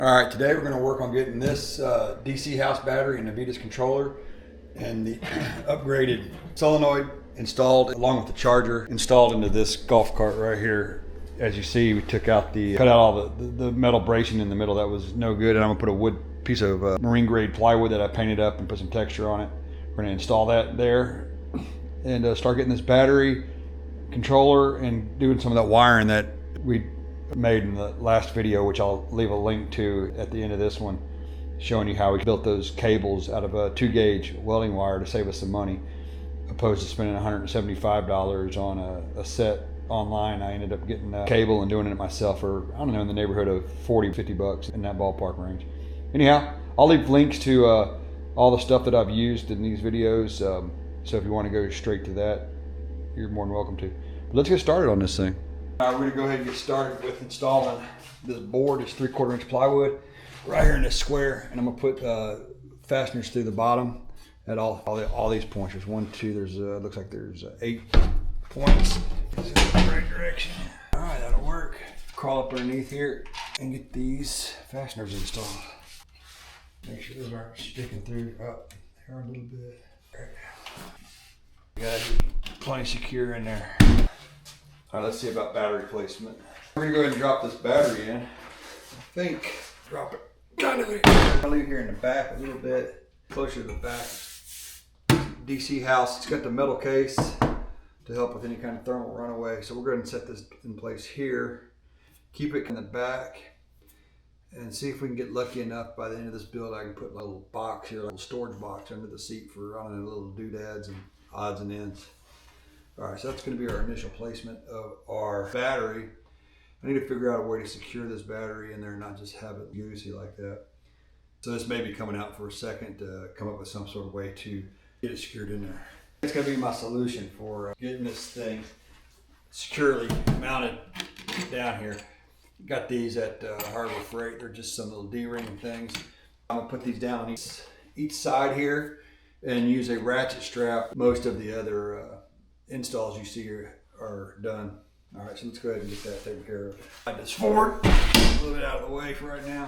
All right, today we're going to work on getting this DC house battery and Navitas controller and the upgraded solenoid installed along with the charger installed into this golf cart right here. As you see, we cut out all the metal bracing in the middle that was no good, and I'm going to put a piece of marine grade plywood that I painted up and put some texture on it. We're going to install that there and start getting this battery, controller, and doing some of that wiring that we made in the last video, which I'll leave a link to at the end of this one, showing you how we built those cables out of a 2-gauge welding wire to save us some money, opposed to spending $175 on a set online. I ended up getting a cable and doing it myself for, I don't know, in the neighborhood of $40-50 in that ballpark range. Anyhow, I'll leave links to all the stuff that I've used in these videos, so if you want to go straight to that, you're more than welcome to. But let's get started on this thing. We're going to go ahead and get started with installing this board. It's 3/4 inch plywood right here in this square, and I'm going to put fasteners through the bottom at all these points. There's 1, 2, there's looks like there's 8 points. It's in the right direction. All right, that'll work. Crawl up underneath here and get these fasteners installed. Make sure those aren't sticking through. Oh, they are a little bit. Got it plenty secure in there. All right, let's see about battery placement. We're gonna go ahead and drop this battery in. I think drop it kind of here. I'll leave here in the back a little bit, closer to the back. DC house, it's got the metal case to help with any kind of thermal runaway. So we're going to set this in place here, keep it in the back, and see if we can get lucky enough by the end of this build. I can put a little box here, a little storage box under the seat for, I don't know, little doodads and odds and ends. All right, so that's going to be our initial placement of our battery. I need to figure out a way to secure this battery in there and not just have it goosey like that. So this may be coming out for a second to come up with some sort of way to get it secured in there. It's going to be my solution for getting this thing securely mounted down here. Got these at Harbor Freight. They're just some little D-ring things. I'm going to put these down on each side here and use a ratchet strap. Most of the other installs you see here are done. All right, so let's go ahead and get that taken care of. Slide this forward, a little bit out of the way for right now.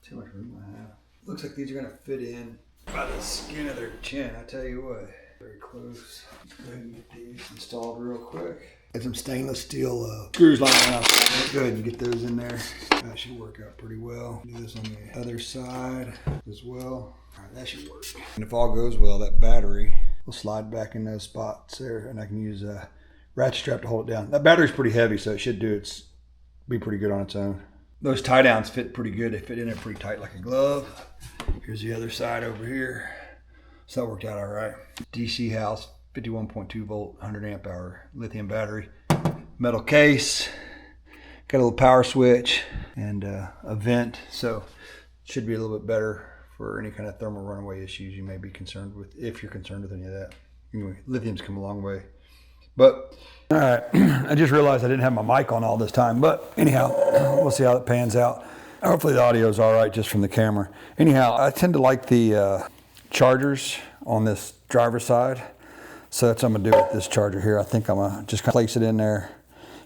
Too much room I have. Looks like these are going to fit in by the skin of their chin. I tell you what, very close. Let's go ahead and get these installed real quick. Got some stainless steel screws lying out. Let's go ahead and get those in there. That should work out pretty well. Do this on the other side as well. All right, that should work. And if all goes well, that battery will slide back in those spots there, and I can use a ratchet strap to hold it down. That battery's pretty heavy, so it should be pretty good on its own. Those tie downs fit pretty good. They fit in there pretty tight like a glove. Here's the other side over here. So that worked out all right. DC house, 51.2 volt, 100 amp hour lithium battery. Metal case, got a little power switch and a vent. So it should be a little bit better for any kind of thermal runaway issues you may be concerned with, if you're concerned with any of that. Anyway, lithium's come a long way. But, all right, I just realized I didn't have my mic on all this time. But anyhow, we'll see how it pans out. Hopefully the audio is all right just from the camera. Anyhow, I tend to like the chargers on this driver's side. So that's what I'm gonna do with this charger here. I think I'm gonna just place it in there,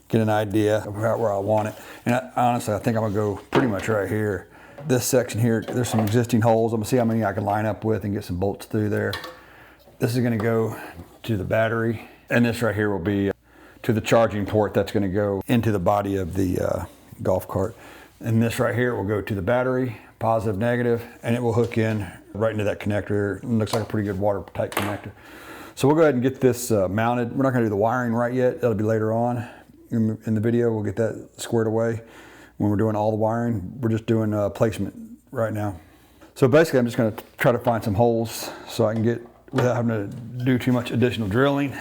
get an idea of where I want it. And honestly, I think I'm gonna go pretty much right here. This section here, there's some existing holes. I'm gonna see how many I can line up with and get some bolts through there. This is gonna go to the battery. And this right here will be to the charging port that's gonna go into the body of the golf cart. And this right here will go to the battery, positive, negative, and it will hook in right into that connector. It looks like a pretty good watertight connector. So we'll go ahead and get this mounted. We're not gonna do the wiring right yet. That'll be later on in the video. We'll get that squared away when we're doing all the wiring. We're just doing placement right now. So basically I'm just gonna try to find some holes so I can get, without having to do too much additional drilling,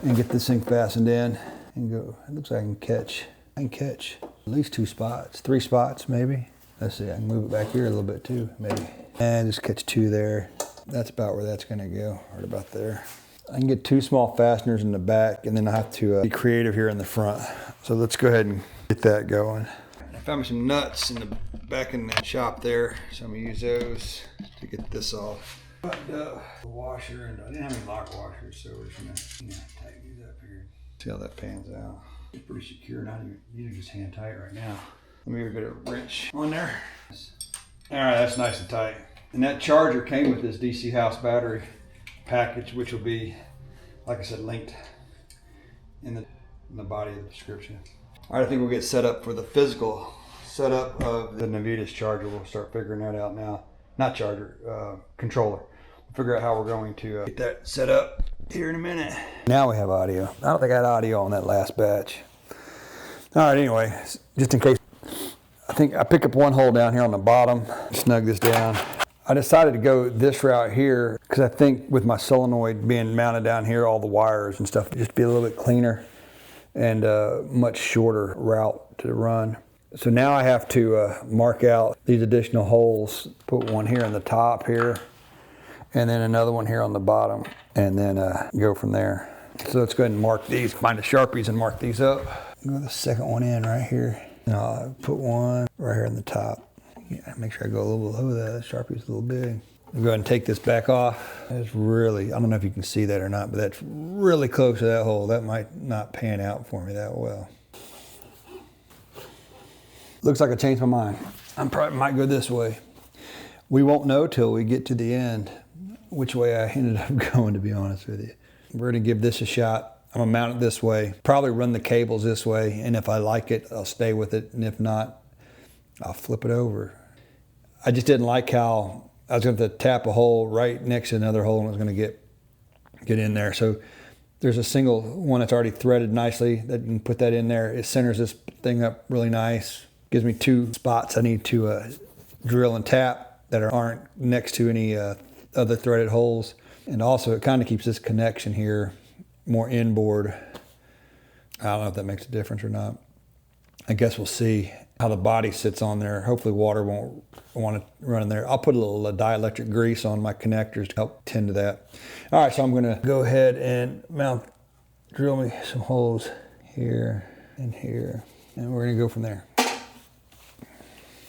and get this thing fastened in and go. It looks like I can catch at least 2 spots, 3 spots maybe. Let's see, I can move it back here a little bit too, maybe. And just catch 2 there. That's about where that's gonna go, right about there. I can get 2 small fasteners in the back, and then I have to be creative here in the front. So let's go ahead and get that going. I found me some nuts in the back in the shop there, so I'm gonna use those to get this off. The washer, and I didn't have any lock washers, so we're just gonna tighten these up here. See how that pans out. It's pretty secure, not even, these are just hand tight right now. Let me get a wrench on there. All right, that's nice and tight. And that charger came with this DC House battery package, which will be, like I said, linked in the body of the description. All right, I think we'll get set up for the physical setup of the Navitas charger. We'll start figuring that out now. Not charger, controller. We'll figure out how we're going to get that set up here in a minute. Now we have audio. I don't think I had audio on that last batch. All right, anyway, just in case, I think I pick up one hole down here on the bottom, snug this down. I decided to go this route here because I think with my solenoid being mounted down here, all the wires and stuff, just be a little bit cleaner and a much shorter route to run. So now I have to mark out these additional holes, put one here in the top here, and then another one here on the bottom, and then go from there. So let's go ahead and mark these, find the Sharpies and mark these up. Go the second one in right here. And I'll put one right here in the top. Yeah, make sure I go a little below that. Sharpie's a little big. I'll go ahead and take this back off. It's really, I don't know if you can see that or not, but that's really close to that hole. That might not pan out for me that well. Looks like I changed my mind. I probably might go this way. We won't know till we get to the end which way I ended up going, to be honest with you. We're gonna give this a shot. I'm gonna mount it this way, probably run the cables this way, and if I like it, I'll stay with it, and if not, I'll flip it over. I just didn't like how I was going to tap a hole right next to another hole and I was going to get in there. So there's a single one that's already threaded nicely that you can put that in there. It centers this thing up really nice. Gives me two spots I need to drill and tap that aren't next to any other threaded holes. And also it kind of keeps this connection here more inboard. I don't know if that makes a difference or not. I guess we'll see how the body sits on there. Hopefully water won't want to run in there. I'll put a little dielectric grease on my connectors to help tend to that. All right, so I'm gonna go ahead and drill me some holes here and here, and we're gonna go from there.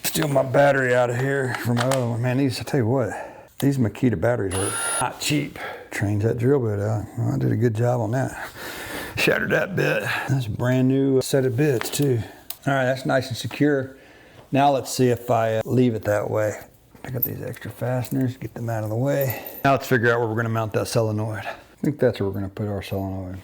Steal my battery out of here from my other one. Man, these, I tell you what, these Makita batteries are not cheap. Change that drill bit out. Well, I did a good job on that. Shattered that bit. That's a brand new set of bits too. All right, that's nice and secure. Now let's see if I leave it that way. Pick up these extra fasteners, get them out of the way. Now let's figure out where we're gonna mount that solenoid. I think that's where we're gonna put our solenoid.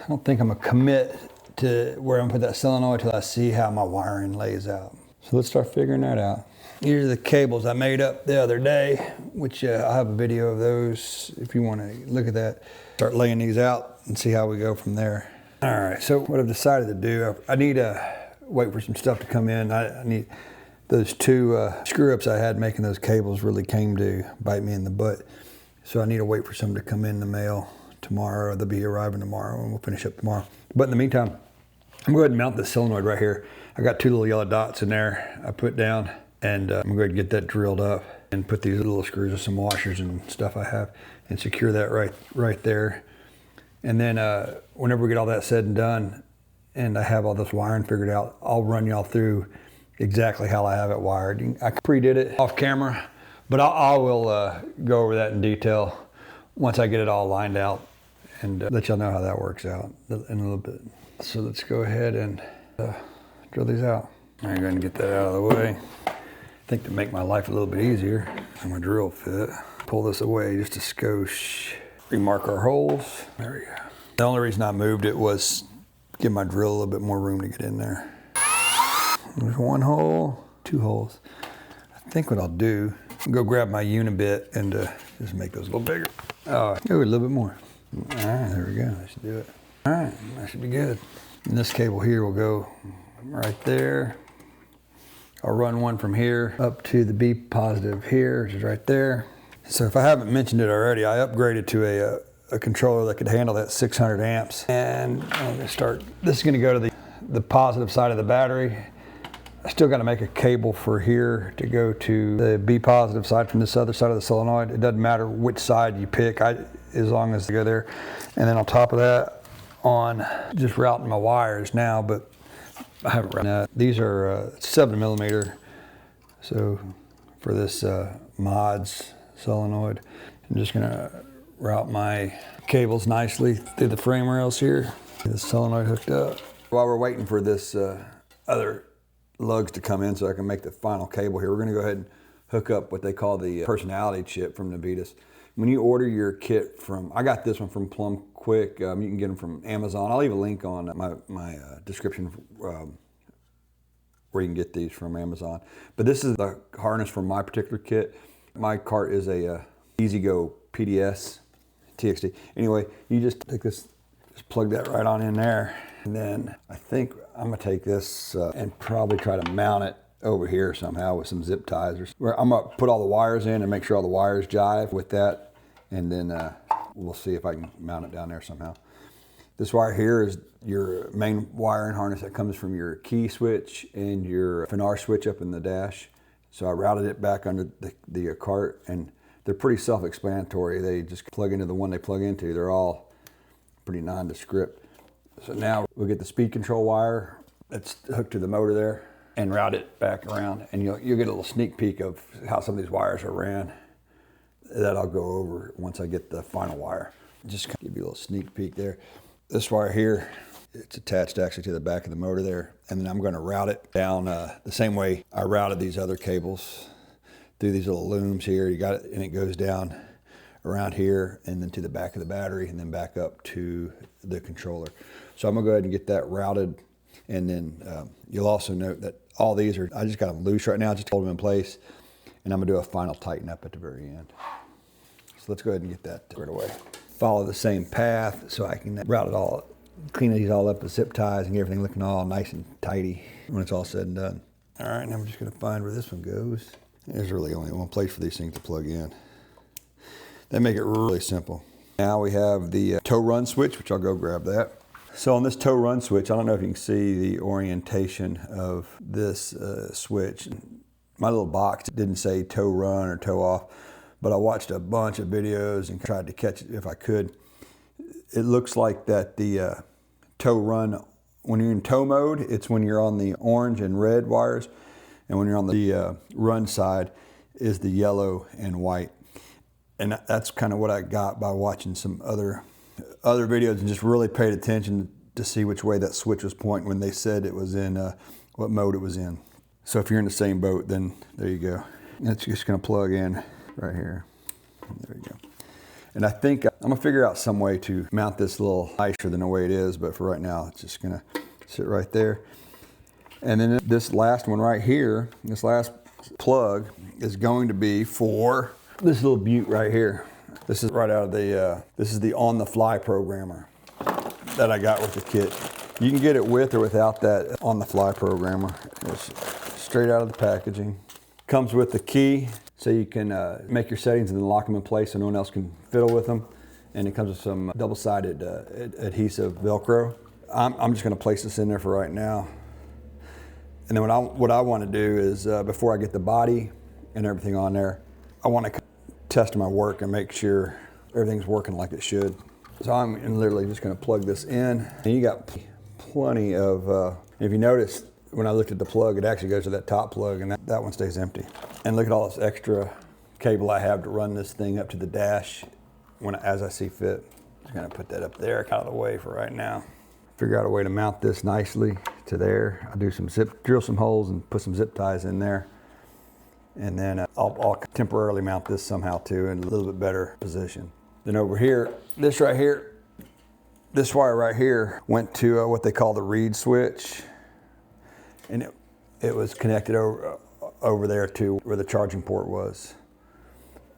I don't think I'm gonna commit to where I'm gonna put that solenoid till I see how my wiring lays out. So let's start figuring that out. Here are the cables I made up the other day, which I'll have a video of those if you wanna look at that. Start laying these out and see how we go from there. All right, so what I've decided to do, I need to wait for some stuff to come in. I need those two screw-ups I had making those cables really came to bite me in the butt. So I need to wait for some to come in the mail tomorrow. They'll be arriving tomorrow and we'll finish up tomorrow. But in the meantime, I'm going to go ahead and mount this solenoid right here. I got two little yellow dots in there I put down, and I'm going to go ahead and get that drilled up and put these little screws with some washers and stuff I have and secure that right there. And then whenever we get all that said and done and I have all this wiring figured out, I'll run y'all through exactly how I have it wired. I pre-did it off camera, but I will go over that in detail once I get it all lined out and let y'all know how that works out in a little bit. So let's go ahead and drill these out. I'm going to get that out of the way. I think to make my life a little bit easier, my drill fit. Pull this away just a skosh. Remark our holes. There we go. The only reason I moved it was give my drill a little bit more room to get in there. There's one hole, two holes. I think what I'll do, I'll go grab my unibit and just make those a little bigger. Oh, a little bit more. All right, there we go. That should do it. All right, that should be good. And this cable here will go right there. I'll run one from here up to the B positive here, which is right there. So if I haven't mentioned it already, I upgraded to a controller that could handle that 600 amps. And I'm gonna start, this is gonna go to the positive side of the battery. I still gotta make a cable for here to go to the B positive side from this other side of the solenoid. It doesn't matter which side you pick, as long as they go there. And then on top of that, on just routing my wires now, but I haven't routed. These are 7mm. So for this mods solenoid, I'm just gonna route my cables nicely through the frame rails here. Get the solenoid hooked up. While we're waiting for this other lugs to come in so I can make the final cable here. We're gonna go ahead and hook up what they call the personality chip from Navitas. When you order your kit from, I got this one from Plum Quick. You can get them from Amazon. I'll leave a link on my description where you can get these from Amazon. But this is the harness for my particular kit. My cart is a EZGO PDS TXT. Anyway, you just take this, just plug that right on in there. And then I think I'm gonna take this and probably try to mount it over here somehow with some zip ties. I'm gonna put all the wires in and make sure all the wires jive with that. And then we'll see if I can mount it down there somehow. This wire here is your main wiring harness that comes from your key switch and your Finar switch up in the dash. So I routed it back under the cart, and they're pretty self-explanatory. They just plug into the one they plug into. They're all pretty nondescript. So now we'll get the speed control wire that's hooked to the motor there and route it back around, and you'll get a little sneak peek of how some of these wires are ran. That I'll go over once I get the final wire. Just kind of give you a little sneak peek there. This wire here, it's attached actually to the back of the motor there, and then I'm going to route it down the same way I routed these other cables through these little looms here. You got it, and it goes down around here and then to the back of the battery and then back up to the controller. So I'm gonna go ahead and get that routed, and then you'll also note that all these are, I just got them loose right now, just hold them in place, and I'm gonna do a final tighten up at the very end. So let's go ahead and get that squared away. Follow the same path so I can route it all, clean these all up with zip ties and get everything looking all nice and tidy when it's all said and done. All right, and I'm just gonna find where this one goes. There's really only one place for these things to plug in. They make it really simple. Now we have the tow run switch, which I'll go grab that. So on this tow run switch, I don't know if you can see the orientation of this switch. My little box didn't say tow run or tow off, but I watched a bunch of videos and tried to catch it if I could. It looks like that the tow run, when you're in tow mode, it's when you're on the orange and red wires, and when you're on the run side is the yellow and white. And that's kind of what I got by watching some other videos and just really paid attention to see which way that switch was pointing when they said it was in, what mode it was in. So if you're in the same boat, then there you go. And it's just gonna plug in right here. There you go. And I think I'm gonna figure out some way to mount this a little nicer than the way it is, but for right now, it's just gonna sit right there. And then this last one right here, this last plug is going to be for this little butte right here. This is right out of the, this is the On the Fly programmer that I got with the kit. You can get it with or without that On the Fly programmer. It's straight out of the packaging. Comes with the key, so you can make your settings and then lock them in place so no one else can fiddle with them. And it comes with some double-sided adhesive Velcro. I'm just gonna place this in there for right now. And then what I wanna do is, before I get the body and everything on there, I wanna test my work and make sure everything's working like it should. So I'm literally just gonna plug this in. And you got plenty of, if you notice, when I looked at the plug, it actually goes to that top plug, and that one stays empty. And look at all this extra cable I have to run this thing up to the dash as I see fit. Just gonna put that up there, out of the way for right now. Figure out a way to mount this nicely to there. I'll do some drill some holes and put some zip ties in there. And then I'll temporarily mount this somehow too in a little bit better position. Then over here, this right here, this wire right here went to what they call the reed switch. And it was connected over there to where the charging port was.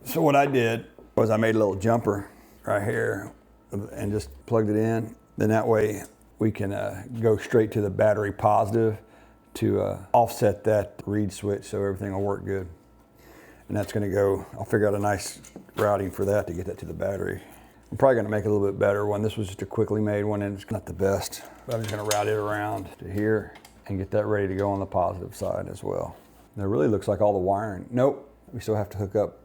So what I did was I made a little jumper right here and just plugged it in. Then that way we can go straight to the battery positive to offset that reed switch so everything will work good. And that's gonna go, I'll figure out a nice routing for that to get that to the battery. I'm probably gonna make it a little bit better one. This was just a quickly made one and it's not the best. But I'm just gonna route it around to here and get that ready to go on the positive side as well. And it really looks like all the wiring. Nope, we still have to hook up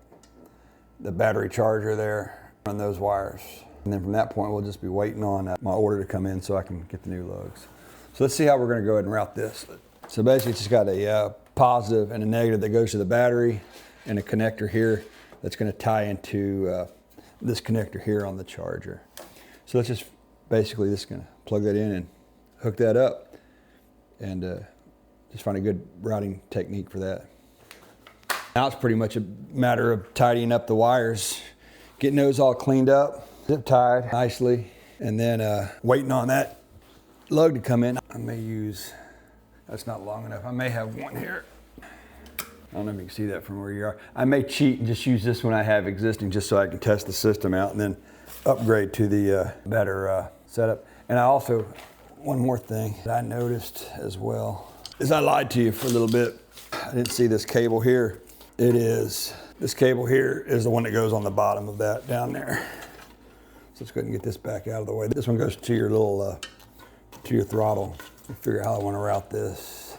the battery charger there, run those wires. And then from that point, we'll just be waiting on my order to come in so I can get the new lugs. So let's see how we're gonna go ahead and route this. So basically it's just got a positive and a negative that goes to the battery and a connector here that's gonna tie into this connector here on the charger. So let's just basically just gonna plug that in and hook that up and Just find a good routing technique for that. Now it's pretty much a matter of tidying up the wires, getting those all cleaned up, zip tied nicely, and then waiting on that lug to come in. I may use, that's not long enough. I may have one here. I don't know if you can see that from where you are. I may cheat and just use this one I have existing just so I can test the system out and then upgrade to the better setup. And I also, one more thing that I noticed as well is I lied to you for a little bit. I didn't see this cable here. It is, this cable here is the one that goes on the bottom of that down there. So let's go ahead and get this back out of the way. This one goes to your little, to your throttle. Figure out how I want to route this.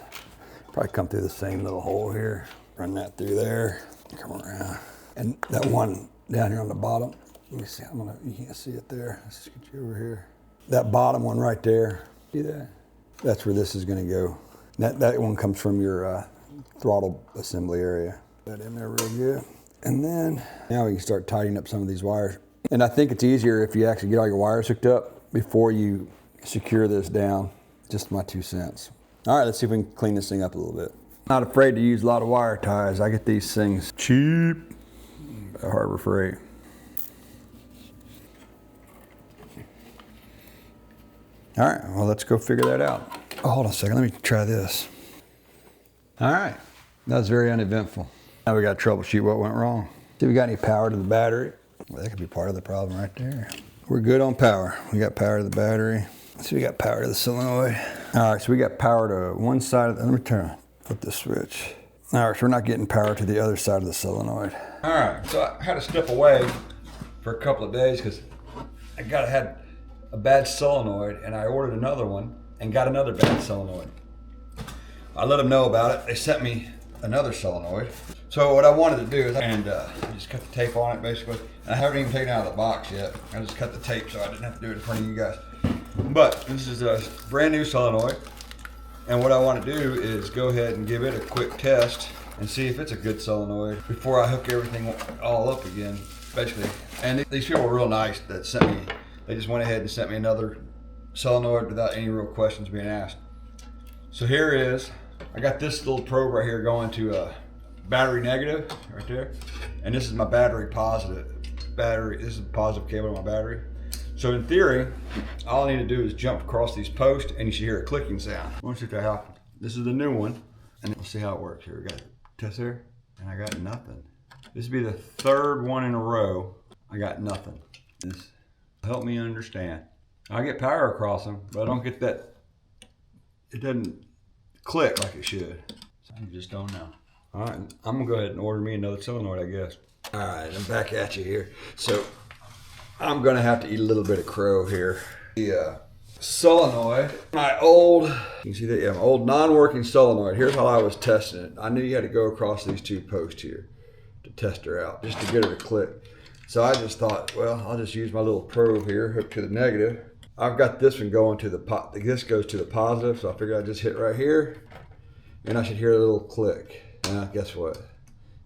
Probably come through the same little hole here. Run that through there, come around. And that one down here on the bottom, let me see, you can't see it there. Let's just get you over here. That bottom one right there, see that? That's where this is gonna go. That one comes from your throttle assembly area. Put that in there real good. And then, now we can start tidying up some of these wires. And I think it's easier if you actually get all your wires hooked up before you secure this down. Just my 2 cents. All right, let's see if we can clean this thing up a little bit. Not afraid to use a lot of wire ties. I get these things cheap at Harbor Freight. All right, well, let's go figure that out. Oh, hold on a second, let me try this. All right, that was very uneventful. Now we got to troubleshoot what went wrong. See if we got any power to the battery. Well, that could be part of the problem right there. We're good on power. We got power to the battery. So we got power to the solenoid. All right, so we got power to one side of the, let me flip this switch. All right, so we're not getting power to the other side of the solenoid. All right, so I had to step away for a couple of days because I had a bad solenoid and I ordered another one and got another bad solenoid. I let them know about it. They sent me another solenoid. So what I wanted to do is, just cut the tape on it basically. And I haven't even taken it out of the box yet. I just cut the tape so I didn't have to do it in front of you guys. But this is a brand new solenoid. And what I want to do is go ahead and give it a quick test and see if it's a good solenoid before I hook everything all up again, basically. And these people were real nice that sent me, they just went ahead and sent me another solenoid without any real questions being asked. So here is, I got this little probe right here going to a battery negative right there. And this is my battery positive. This is the positive cable to my battery. So in theory, all I need to do is jump across these posts and you should hear a clicking sound. I want to see if that happens. This is the new one, and we'll see how it works. Here we got test here, and I got nothing. This would be the third one in a row. I got nothing. This help me understand. I get power across them, but I don't get that. It doesn't click like it should. So I just don't know. All right, I'm gonna go ahead and order me another solenoid, I guess. All right, I'm back at you here. So I'm gonna have to eat a little bit of crow here. The solenoid, my old, you can see that, yeah, my old non-working solenoid. Here's how I was testing it. I knew you had to go across these two posts here to test her out, just to get her to click. So I just thought, well, I'll just use my little probe here, hook to the negative. I've got this one going to the, this goes to the positive, so I figured I'd just hit right here, and I should hear a little click. And guess what?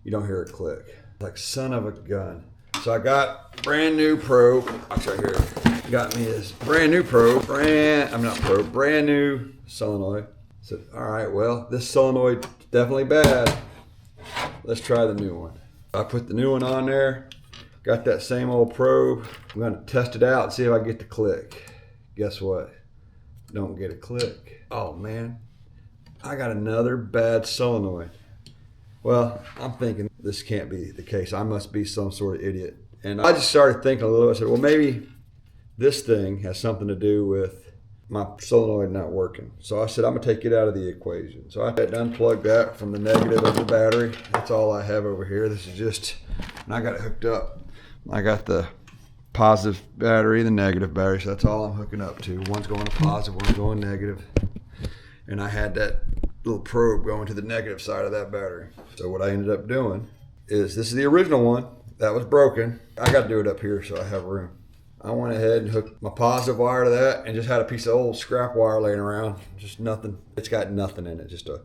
You don't hear a click. Like son of a gun. So I got brand new probe. Right here. Got me this brand new probe. Brand new solenoid. So all right, well, this solenoid is definitely bad. Let's try the new one. I put the new one on there. Got that same old probe. I'm gonna test it out and see if I get the click. Guess what? Don't get a click. Oh man, I got another bad solenoid. Well, I'm thinking this can't be the case. I must be some sort of idiot. And I just started thinking a little. I said, well, maybe this thing has something to do with my solenoid not working. So I said, I'm gonna take it out of the equation. So I had to unplug that from the negative of the battery. That's all I have over here. This is just, and I got it hooked up. I got the positive battery, the negative battery. So that's all I'm hooking up to. One's going to positive, one's going negative. And I had that little probe going to the negative side of that battery. So what I ended up doing is, this is the original one that was broken. I got to do it up here so I have room. I went ahead and hooked my positive wire to that and just had a piece of old scrap wire laying around. Just nothing. It's got nothing in it. Just a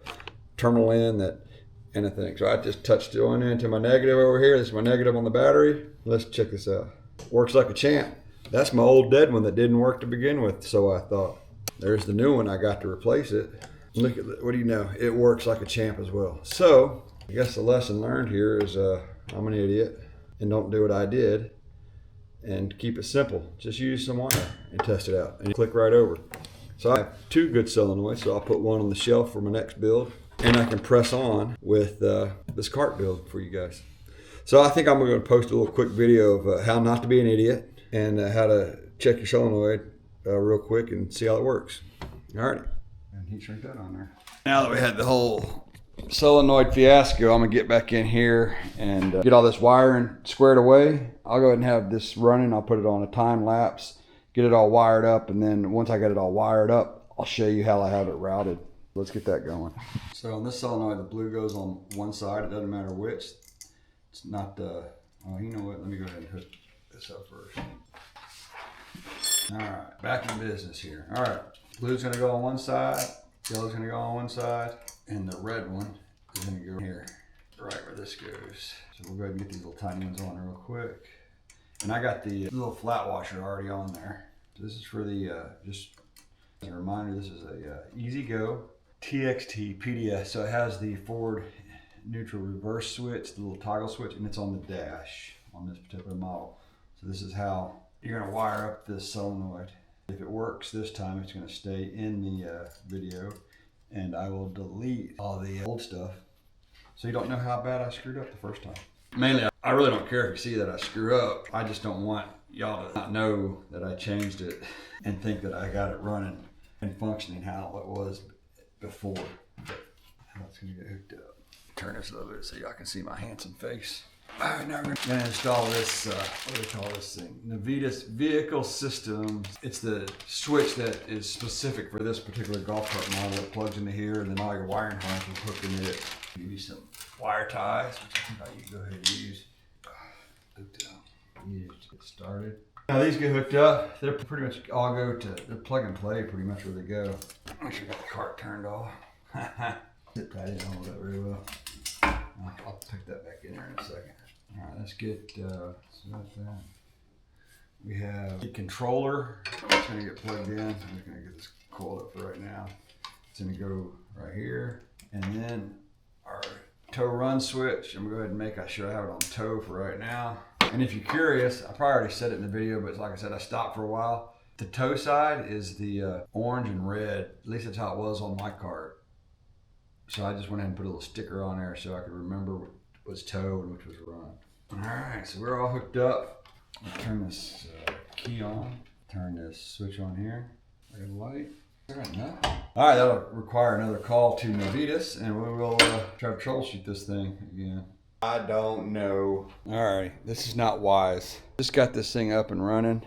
terminal in that and a thing. So I just touched it on into my negative over here. This is my negative on the battery. Let's check this out. Works like a champ. That's my old dead one that didn't work to begin with. So I thought, there's the new one. I got to replace it. Look at that. What do you know? It works like a champ as well. So I guess the lesson learned here is I'm an idiot and don't do what I did, and keep it simple. Just use some wire and test it out and click right over. So I have 2 good solenoids, so I'll put one on the shelf for my next build, and I can press on with this cart build for you guys. So I think I'm going to post a little quick video of how not to be an idiot and how to check your solenoid real quick and see how it works. All right. And heat shrink that on there. Now that we had the whole solenoid fiasco, I'm gonna get back in here and get all this wiring squared away. I'll go ahead and have this running. I'll put it on a time lapse, get it all wired up, and then once I get it all wired up, I'll show you how I have it routed. Let's get that going. So on this solenoid, the blue goes on one side. It doesn't matter which. It's not the, oh, you know what? Let me go ahead and hook this up first. All right, back in business here. All right, blue's gonna go on one side, yellow's gonna go on one side, and the red one is gonna go here, right where this goes. So we'll go ahead and get these little tiny ones on real quick. And I got the little flat washer already on there. So this is for the, just as a reminder, this is a EZGO TXT PDS. So it has the forward neutral reverse switch, the little toggle switch, and it's on the dash on this particular model. So this is how you're gonna wire up this solenoid. If it works this time, it's gonna stay in the video, and I will delete all the old stuff so you don't know how bad I screwed up the first time. Mainly, I really don't care if you see that I screw up. I just don't want y'all to not know that I changed it and think that I got it running and functioning how it was before. But how it's gonna get hooked up. Turn this a little bit so y'all can see my handsome face. All right, now we're gonna install this, what do we call this thing? Navitas vehicle system. It's the switch that is specific for this particular golf cart model. It plugs into here, and then all your wiring harness is hooked into it. Give you some wire ties, which I think you go ahead and use. Hooked up. You just get started. Now these get hooked up. They're pretty much all go to, they're plug and play pretty much where they go. Make sure I got the cart turned off. Zip tight in, hold that very well. I'll pick that back in there in a second. All right, let's get, so that's that. We have the controller. It's gonna get plugged in. I'm just gonna get this coiled up for right now. It's gonna go right here. And then our tow run switch. I'm gonna go ahead and make sure I have it on tow for right now. And if you're curious, I probably already said it in the video, but like I said, I stopped for a while. The tow side is the orange and red. At least that's how it was on my cart. So I just went ahead and put a little sticker on there so I could remember what was tow and which was run. All right, so we're all hooked up. I'll turn this key on, turn this switch on here, red light. All right, that'll require another call to Nevitas, and we will try to troubleshoot this thing again. I don't know. All right, this is not wise. Just got this thing up and running.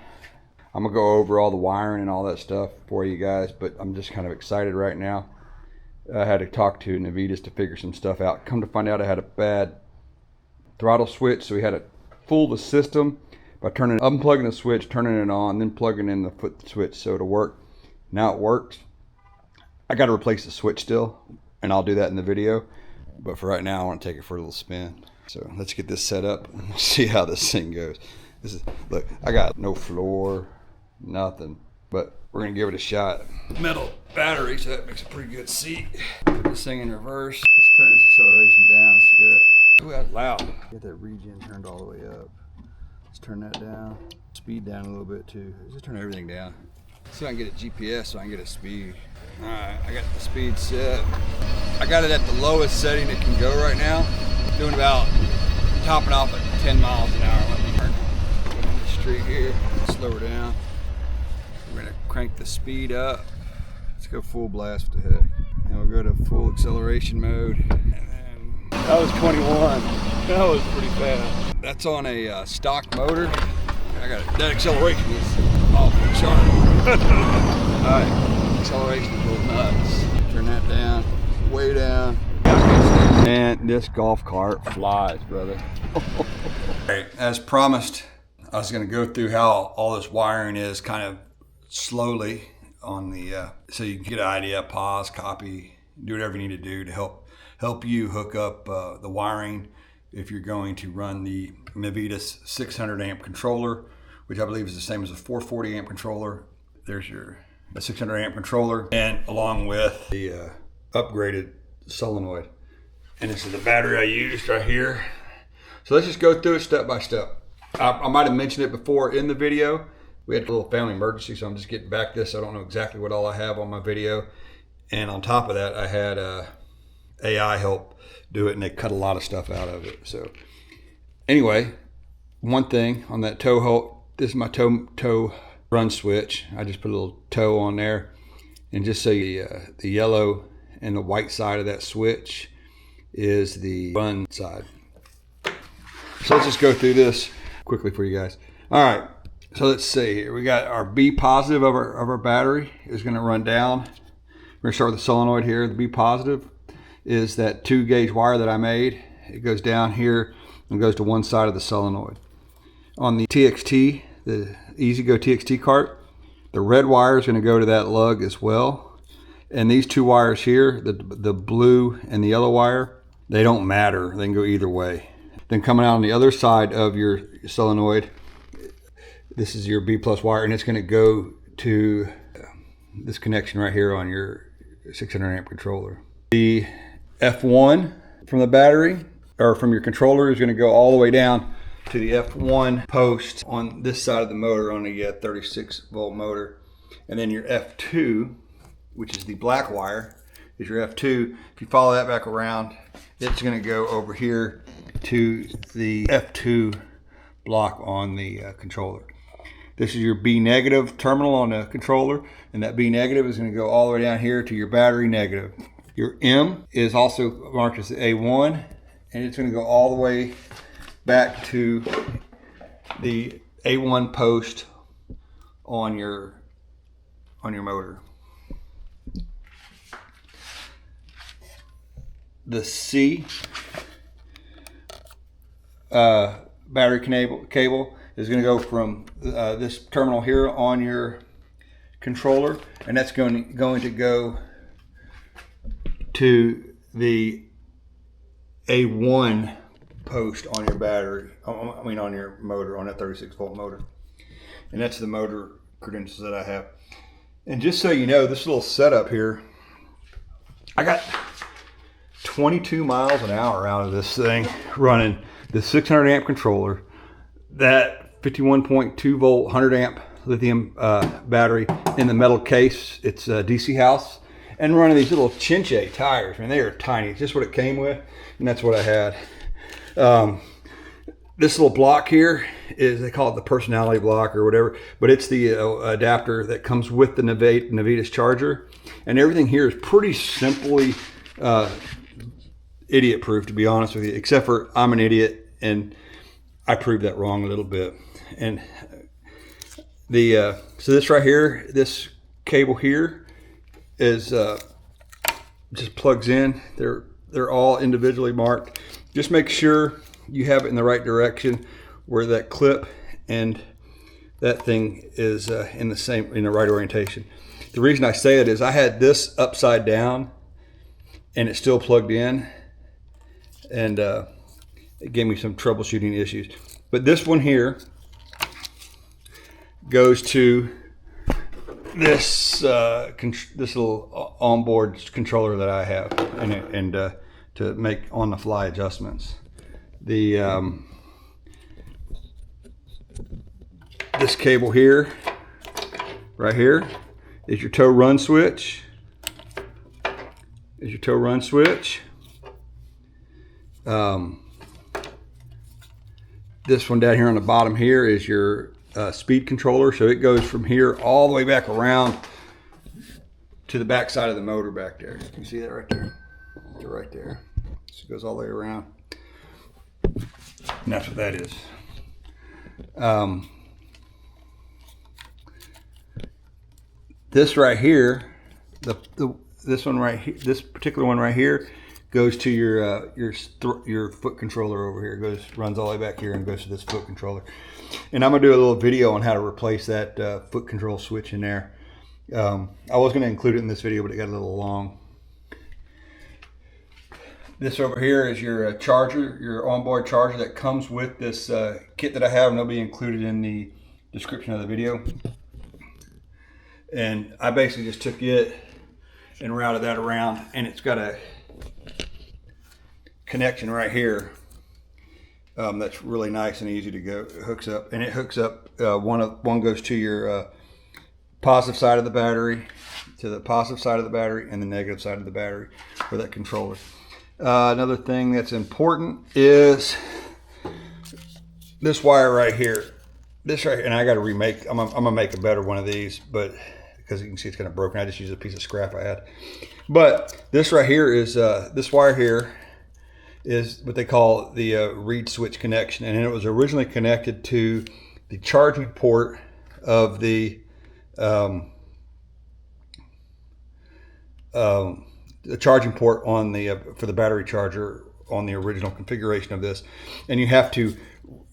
I'm gonna go over all the wiring and all that stuff for you guys, but I'm just kind of excited right now. I had to talk to Navitas to figure some stuff out. Come to find out I had a bad throttle switch, so we had to fool the system by unplugging the switch, turning it on, then plugging in the foot switch so it'll work. Now it works. I got to replace the switch still, and I'll do that in the video. But for right now, I want to take it for a little spin. So let's get this set up and see how this thing goes. Look, I got no floor, nothing, but we're gonna give it a shot. Metal battery, so that makes a pretty good seat. Put this thing in reverse. Let's turn this acceleration down. Let's get it. Ooh, that's loud. Get that regen turned all the way up. Let's turn that down. Speed down a little bit too. Just turn everything down. So I can get a GPS so I can get a speed. All right, I got the speed set. I got it at the lowest setting it can go right now. Doing about topping off at 10 miles an hour. Let me turn the street here. Slow her down. We're gonna crank the speed up. Let's go full blast with the heck. And we'll go to full acceleration mode. And then that was 21. That was pretty fast. That's on a stock motor. I got it. That acceleration is off the chart. All right, acceleration is a little nuts. Turn that down, way down. And this golf cart flies, brother. Right, as promised, I was gonna go through how all this wiring is kind of slowly on the, so you can get an idea, pause, copy, do whatever you need to do to help you hook up the wiring if you're going to run the Nevitas 600 amp controller, which I believe is the same as a 440 amp controller. There's your 600 amp controller, and along with the upgraded solenoid. And this is the battery I used right here. So let's just go through it step by step. I might have mentioned it before in the video. We had a little family emergency, so I'm just getting back to this. I don't know exactly what all I have on my video. And on top of that, I had AI help do it, and they cut a lot of stuff out of it. So anyway, one thing on that toe hold, this is my toe run switch. I just put a little toe on there, and just so you, the yellow and the white side of that switch is the run side. So let's just go through this quickly for you guys. All right, so let's see here. We got our B positive of our battery is going to run down. We're going to start with the solenoid here. The B positive is that 2-gauge wire that I made. It goes down here and goes to one side of the solenoid. On the TXT, the EZGO TXT cart, the red wire is going to go to that lug as well. And these two wires here, the blue and the yellow wire, they don't matter. They can go either way. Then coming out on the other side of your solenoid, this is your B plus wire, and it's going to go to this connection right here on your 600 amp controller. The F1 from the battery, or from your controller, is going to go all the way down to the F1 post on this side of the motor, on the 36 volt motor. And then your F2, which is the black wire, is your F2. If you follow that back around, it's going to go over here to the F2 block on the controller. This is your B negative terminal on the controller, and that B negative is going to go all the way down here to your battery negative. Your M is also marked as the A1, and it's going to go all the way back to the A1 post on your motor. The C battery cable is going to go from this terminal here on your controller, and that's going to go to the A1 post on your battery, on your motor, on that 36 volt motor. And that's the motor credentials that I have. And just so you know, this little setup here, I got 22 miles an hour out of this thing running the 600 amp controller, that 51.2 volt 100 amp lithium battery in the metal case. It's a DC house, and running these little Chinche tires. I mean, they are tiny. It's just what it came with, and that's what I had. This little block here is, they call it the personality block or whatever, but it's the adapter that comes with the Navitas charger. And everything here is pretty simply idiot proof, to be honest with you, except for I'm an idiot and I proved that wrong a little bit. And the so this right here, this cable here is just plugs in. They're all individually marked. Just make sure you have it in the right direction, where that clip and that thing is in the right orientation. The reason I say it is I had this upside down and it's still plugged in, and it gave me some troubleshooting issues. But this one here goes to this this little onboard controller that I have, and to make on-the-fly adjustments. The this cable here, right here, is your tow run switch. This one down here on the bottom here is your speed controller. So it goes from here all the way back around to the back side of the motor back there. You can see that right there. Right there. So it goes all the way around. And that's what that is. This right here, this one right here, this particular one right here, goes to your foot controller over here. It runs all the way back here and goes to this foot controller. And I'm gonna do a little video on how to replace that foot control switch in there. I was gonna include it in this video, but it got a little long. This over here is your charger, your onboard charger that comes with this kit that I have, and it'll be included in the description of the video. And I basically just took it and routed that around, and it's got a connection right here that's really nice and easy to go. It hooks up, and it hooks up. One goes to your positive side of the battery, to the positive side of the battery, and the negative side of the battery for that controller. Another thing that's important is this wire right here. This right here, and I got to remake. I'm gonna make a better one of these, but because you can see it's kind of broken, I just used a piece of scrap I had. But this right here is this wire here is what they call the reed switch connection, and it was originally connected to the charging port of the charging port on the for the battery charger on the original configuration of this. And you have to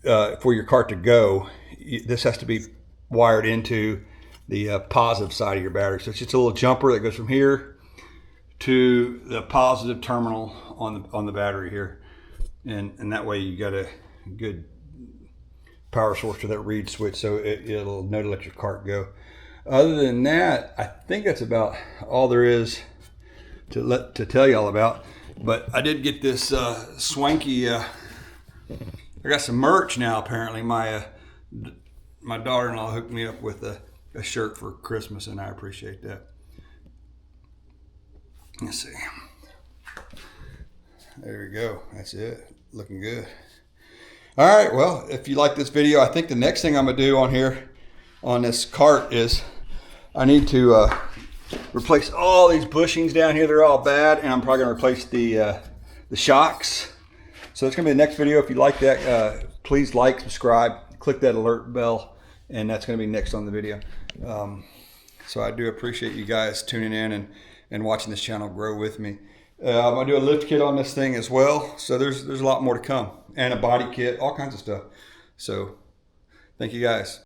for your cart to go, this has to be wired into the positive side of your battery. So it's just a little jumper that goes from here to the positive terminal on the battery here, and that way you got a good power source to that reed switch, so it'll know to let your cart go. Other than that, I think that's about all there is to tell you all about. But I did get this swanky. I got some merch now. Apparently, my daughter-in-law hooked me up with a shirt for Christmas, and I appreciate that. Let's see. There we go. That's it. Looking good. All right. Well, if you like this video, I think the next thing I'm gonna do on here, on this cart, is I need to replace all these bushings down here. They're all bad, and I'm probably gonna replace the shocks. So it's gonna be the next video. If you like that, please like, subscribe, click that alert bell, and that's gonna be next on the video. So I do appreciate you guys tuning in and watching this channel grow with me. I'm gonna do a lift kit on this thing as well. So there's a lot more to come, and a body kit, all kinds of stuff. So thank you guys.